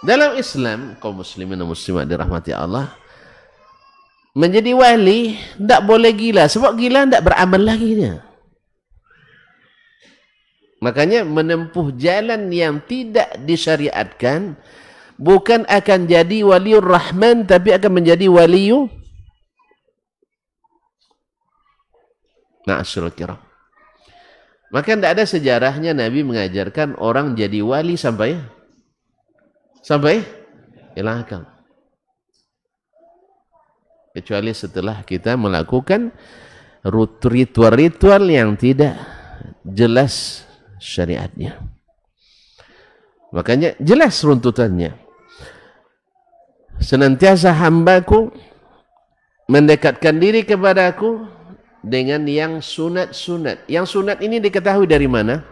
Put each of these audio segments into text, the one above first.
Dalam Islam, kaum muslimin dan muslimat dirahmati Allah, menjadi wali tidak boleh gila, sebab gila tidak beramal lagi dia. Makanya menempuh jalan yang tidak disyariatkan bukan akan jadi waliur rahman, tapi akan menjadi waliyu ma'asyiral kiram. Maka tidak ada sejarahnya Nabi mengajarkan orang jadi wali sampai hilang akal. Kecuali setelah kita melakukan ritual-ritual yang tidak jelas syariatnya. Makanya jelas runtutannya. Senantiasa hambaku mendekatkan diri kepadaku dengan yang sunat-sunat. Yang sunat ini diketahui dari mana?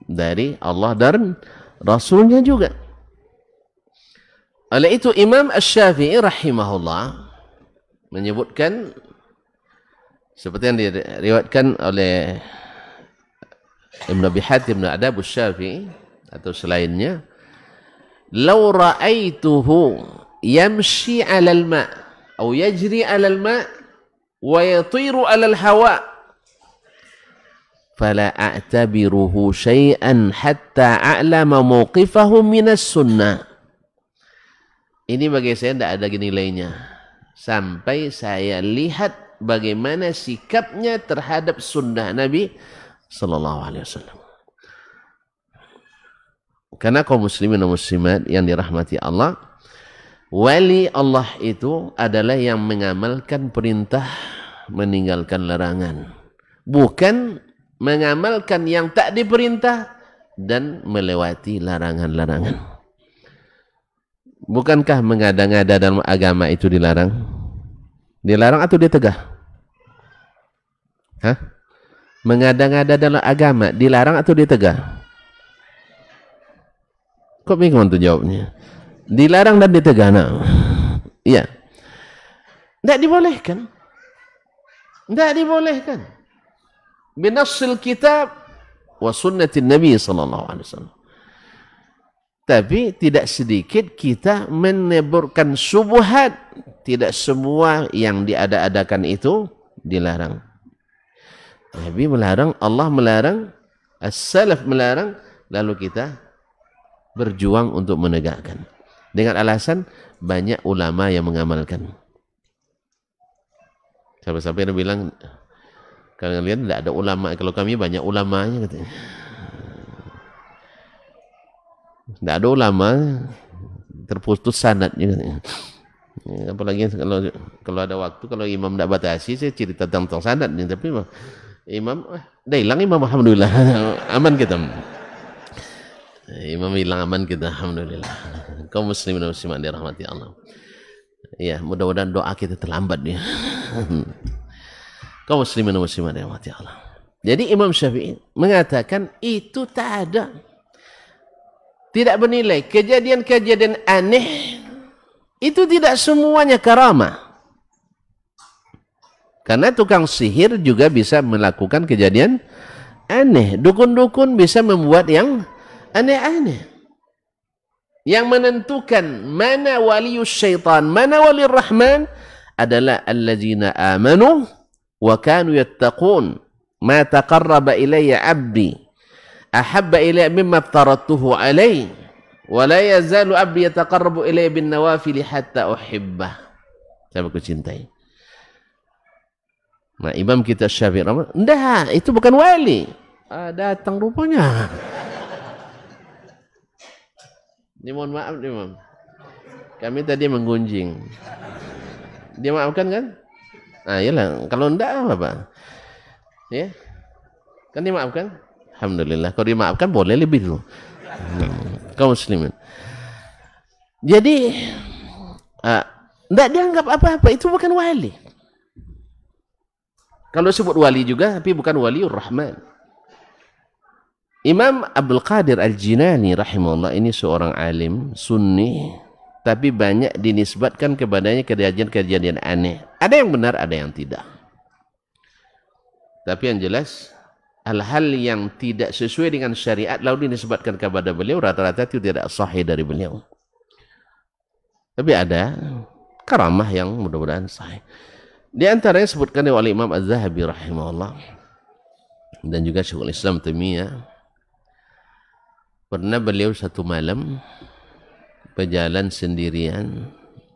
Dari Allah dan Rasulnya juga. Oleh itu Imam Asy-Syafi'i rahimahullah menyebutkan seperti yang diriwayatkan oleh Ibn Abi Hatim dan Adab Asy-Syafi'i atau selainnya, "Law ra'aituhu yamshi 'ala al-ma' atau yajri 'ala al-ma' wa yatiru 'ala al-hawa' fala a'tabiruhu syai'an hatta a'lama mawqifahu min as-sunnah." Ini bagi saya tidak ada nilainya sampai saya lihat bagaimana sikapnya terhadap sunnah Nabi sallallahu alaihi wasallam. Karena kaum muslimin dan muslimat yang dirahmati Allah, wali Allah itu adalah yang mengamalkan perintah, meninggalkan larangan, bukan mengamalkan yang tak diperintah dan melewati larangan-larangan. Bukankah mengada-ngada dalam agama itu dilarang? Dilarang atau ditegah? Hah? Mengada-ngada dalam agama dilarang atau ditegah? Kok bingung tuh jawabnya? Dilarang dan ditegah. Nah, iya. Tidak dibolehkan. Tidak dibolehkan. Binassil kitab wa sunnatin Nabi sallallahu alaihi wasallam. Tapi tidak sedikit kita meneburkan syubhat. Tidak semua yang diada-adakan itu dilarang. Nabi melarang, Allah melarang, as-salaf melarang, lalu kita berjuang untuk menegakkan. Dengan alasan banyak ulama yang mengamalkan. Sampai-sampai dia bilang, kalian tidak ada ulama, kalau kami banyak ulamanya katanya. Tidak ada ulama, terputus sanadnya. Ya, apalagi kalau ada waktu, kalau imam tidak batasi, saya cerita tentang sanad. Tapi imam, dah hilang imam, alhamdulillah, aman kita. Imam hilang, aman kita, alhamdulillah. Kaum muslimin dan muslimat dirahmati Allah. Ya, mudah-mudahan doa kita terlambat ya. Kaum muslimin dan muslimat dirahmati Allah. Jadi Imam Syafi'i mengatakan itu tak ada. Tidak bernilai. Kejadian-kejadian aneh itu tidak semuanya karamah. Karena tukang sihir juga bisa melakukan kejadian aneh. Dukun-dukun bisa membuat yang aneh-aneh. Yang menentukan mana walius syaitan, mana wali rahman adalah allazina amanu wa kanu yattaqun. Ma taqarraba ilayya 'abdi ahabba ilayya mimma aftaratuhu alayhi wa la yazalu 'abdi yataqarrabu ilayya bin nawafil hatta uhibbah. Saya aku cintai. Nah, imam kita Syafi'i rahimahullah, enggak, itu bukan wali. Datang rupanya. Ini mohon maaf imam. Kami tadi menggunjing. Dia maafkan kan? Ah, iyalah, kalau enggak apa? Ya. Kan dimaafkan? Alhamdulillah. Kalau dimaafkan boleh lebih dulu. Kaum muslimin. Jadi enggak dianggap apa-apa, itu bukan wali. Kalau sebut wali juga, tapi bukan waliur rahman. Imam Abdul Qadir Al-Jinani rahimahullah ini seorang alim sunni, tapi banyak dinisbatkan kepadanya kejadian-kejadian aneh. Ada yang benar, ada yang tidak. Tapi yang jelas hal-hal yang tidak sesuai dengan syariat lalu dinisbatkan kepada beliau, rata-rata itu tidak sahih dari beliau. Tapi ada karamah yang mudah-mudahan sahih. Di antaranya sebutkan oleh Imam Az-Zahabi rahimahullah dan juga Syekhul Islam Taimiyah, pernah beliau satu malam berjalan sendirian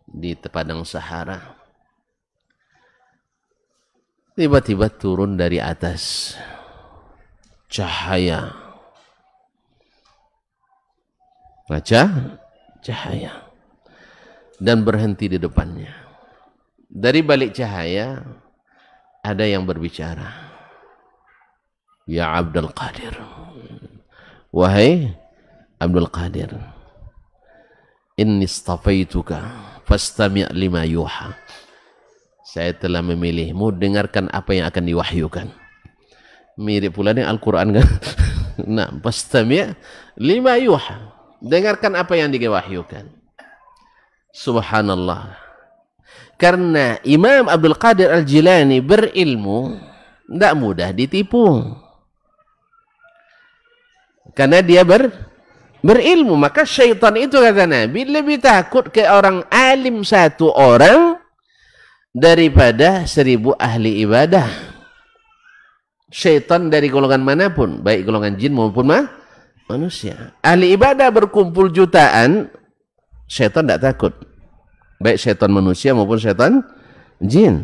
di padang Sahara. Tiba-tiba turun dari atas cahaya. Cahaya. Dan berhenti di depannya. Dari balik cahaya ada yang berbicara. Ya Abdul Qadir. Wahai Abdul Qadir. Inni istafaituka fastami' lima yuha. Saya telah memilihmu, dengarkan apa yang akan diwahyukan. Mirip pula dengan Al-Quran kan? Nah, fastami' lima yuha. Dengarkan apa yang diwahyukan. Subhanallah. Karena Imam Abdul Qadir Al-Jilani berilmu, tidak mudah ditipu. Karena dia berilmu, maka syaitan itu kata Nabi lebih takut ke orang alim satu orang daripada 1000 ahli ibadah. Syaitan dari golongan manapun, baik golongan jin maupun manusia. Ahli ibadah berkumpul jutaan, syaitan tidak takut. Baik syaitan manusia maupun syaitan jin.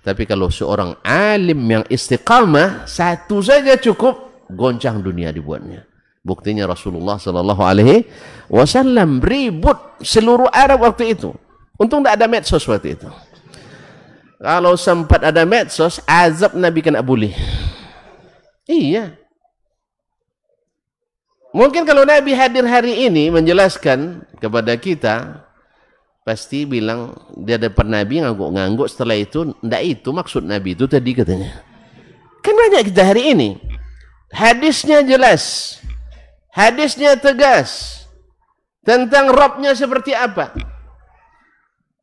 Tapi kalau seorang alim yang istiqamah, satu saja cukup, goncang dunia dibuatnya. Buktinya Rasulullah SAW ribut seluruh Arab waktu itu. Untung tidak ada medsos waktu itu. Kalau sempat ada medsos, azab Nabi kena bully. Iya. Mungkin kalau Nabi hadir hari ini menjelaskan kepada kita, pasti bilang dia depan Nabi ngangguk-ngangguk, setelah itu, enggak itu maksud Nabi itu tadi katanya. Kan banyak kita hari ini. Hadisnya jelas. Hadisnya tegas. Tentang Rabbnya seperti apa.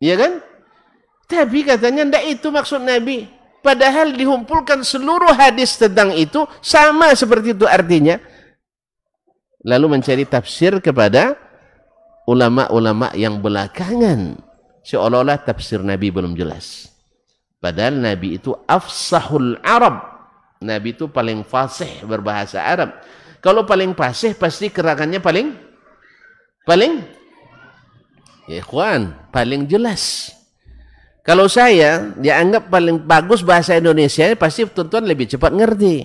Iya kan? Tapi katanya tidak itu maksud Nabi. Padahal dihumpulkan seluruh hadis tentang itu sama seperti itu artinya. Lalu mencari tafsir kepada ulama-ulama yang belakangan. Seolah-olah tafsir Nabi belum jelas. Padahal Nabi itu afsahul Arab. Nabi itu paling fasih berbahasa Arab. Kalau paling fasih pasti gerakannya paling ya ikhwan, paling jelas. Kalau saya dianggap paling bagus bahasa Indonesia, pasti tuan-tuan lebih cepat ngerti.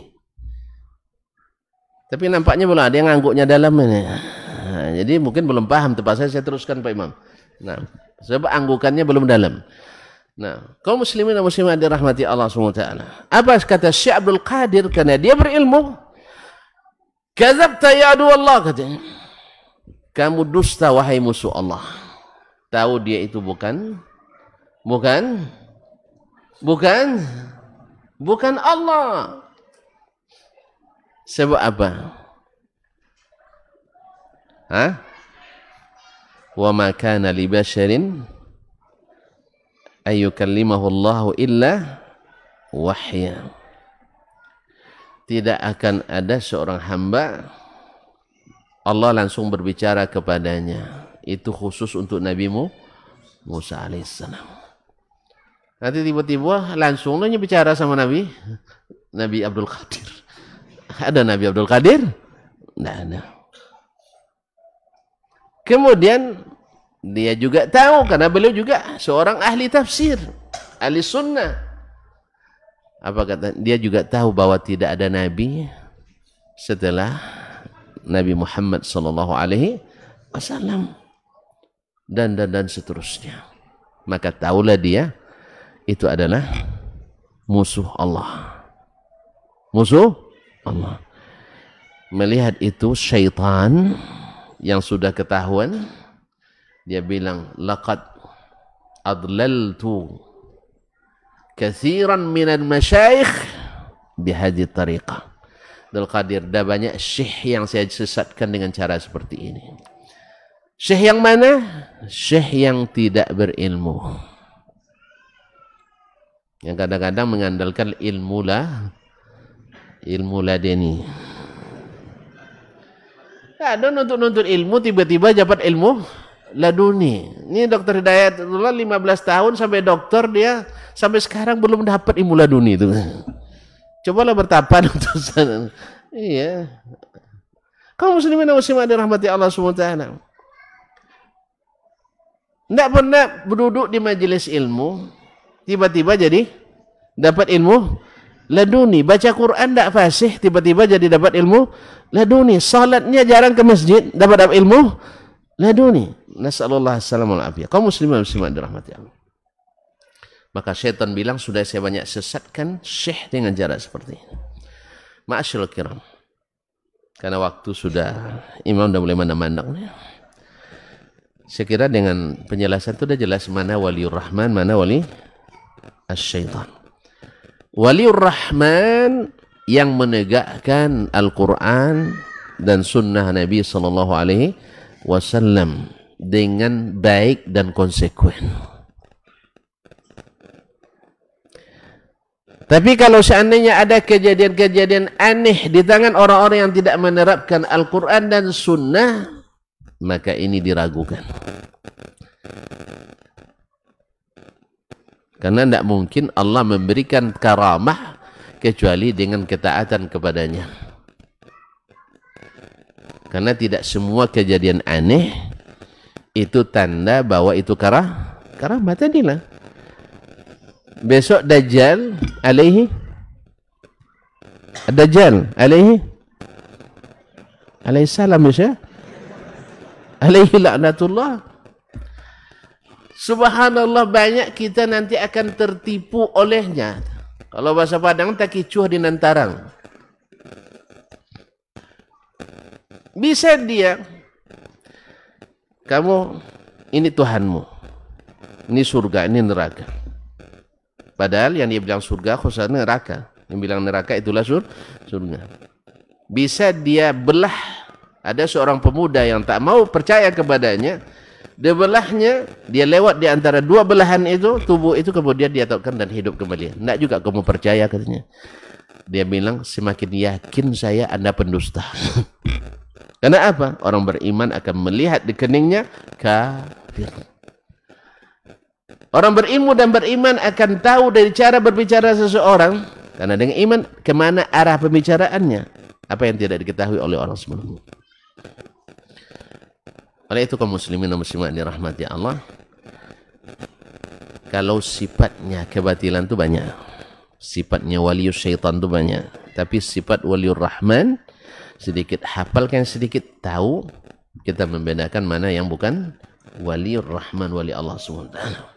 Tapi nampaknya belum ada yang ngangguknya dalam ini. Nah, jadi mungkin belum paham tepat saya teruskan Pak Imam. Nah, sebab anggukannya belum dalam. Nah, kaum muslimin dan muslimat dirahmati Allah SWT. Apa kata Syekh Abdul Qadir? Karena dia berilmu. Kadzabta ya adu Allah, katanya. Kamu dusta wahai musuh Allah. Tahu dia itu bukan Allah. Sebab apa? Wa ma kana li basharin ayyukallimahu Allah illa wahya. Tidak akan ada seorang hamba Allah langsung berbicara kepadanya. Itu khusus untuk Nabi Musa alaihissalam. Nanti tiba-tiba langsung aja bicara sama Nabi Abdul Qadir. Ada Nabi Abdul Qadir? Tidak ada. Kemudian dia juga tahu, karena beliau juga seorang ahli tafsir, ahli sunnah. Apa kata? Dia juga tahu bahwa tidak ada Nabi setelah Nabi Muhammad SAW dan seterusnya. Maka tahulah dia itu adalah musuh Allah. Musuh Allah. Melihat itu syaitan yang sudah ketahuan, dia bilang, laqad adlaltu katsiran minal masyayikh bihadhihi tariqah. Abdul Qadir, dah banyak syekh yang saya sesatkan dengan cara seperti ini. Syekh yang mana? Syekh yang tidak berilmu. Yang kadang-kadang mengandalkan ilmu lah ilmu ladeni. Ada nuntut ilmu, tiba-tiba dapat ilmu laduni. Ini Dr. Hidayatullah 15 tahun sampai dokter, dia sampai sekarang belum dapat ilmu laduni itu. Cobalah bertapa untuk sana. Iya. Kaum muslimin dan muslimat dirahmati Allah SWT. Tidak pernah berduduk di majelis ilmu, tiba-tiba jadi dapat ilmu laduni. Baca Quran tidak fasih, tiba-tiba jadi dapat ilmu laduni. Salatnya jarang ke masjid, dapat ilmu laduni. Nasallallahu alaihi wasallam. Kaum muslimin dan muslimat dirahmati Allah. Maka syaitan bilang, sudah saya banyak sesatkan syekh dengan jarak seperti ini. Ma'asyiral kiram. Karena waktu sudah, imam sudah mulai mandang-mandang. Saya kira dengan penjelasan itu sudah jelas mana waliur rahman, mana wali asyaitan. Waliur rahman yang menegakkan Al-Quran dan sunnah Nabi SAW dengan baik dan konsekuen. Tapi kalau seandainya ada kejadian-kejadian aneh di tangan orang-orang yang tidak menerapkan Al-Quran dan Sunnah, maka ini diragukan. Karena tidak mungkin Allah memberikan karamah kecuali dengan ketaatan kepadanya. Karena tidak semua kejadian aneh itu tanda bahwa itu karamah tadilah. Besok Dajjal alaihi salam ya, alaihi laknatullah. Subhanallah, banyak kita nanti akan tertipu olehnya. Kalau bahasa Padang tak kicuh di nantarang. Bisa dia, kamu ini Tuhanmu, ini surga, ini neraka. Padahal yang dia bilang surga khususnya neraka. Yang bilang neraka itulah surga. Bisa dia belah. Ada seorang pemuda yang tak mau percaya kepadanya. Dia belahnya, dia lewat di antara dua belahan itu, tubuh itu kemudian dia tautkan dan hidup kembali. Tidak juga kamu percaya katanya. Dia bilang, semakin yakin saya Anda pendusta. Karena apa? Orang beriman akan melihat di keningnya kafir. Orang berilmu dan beriman akan tahu dari cara berbicara seseorang, karena dengan iman kemana arah pembicaraannya, apa yang tidak diketahui oleh orang sebelumnya. Oleh itu kaum muslimin dan muslimat dirahmati Allah, kalau sifatnya kebatilan itu banyak, sifatnya walius syaitan itu banyak, tapi sifat waliur rahman sedikit hafalkan, sedikit tahu, kita membedakan mana yang bukan waliur rahman, wali Allah SWT.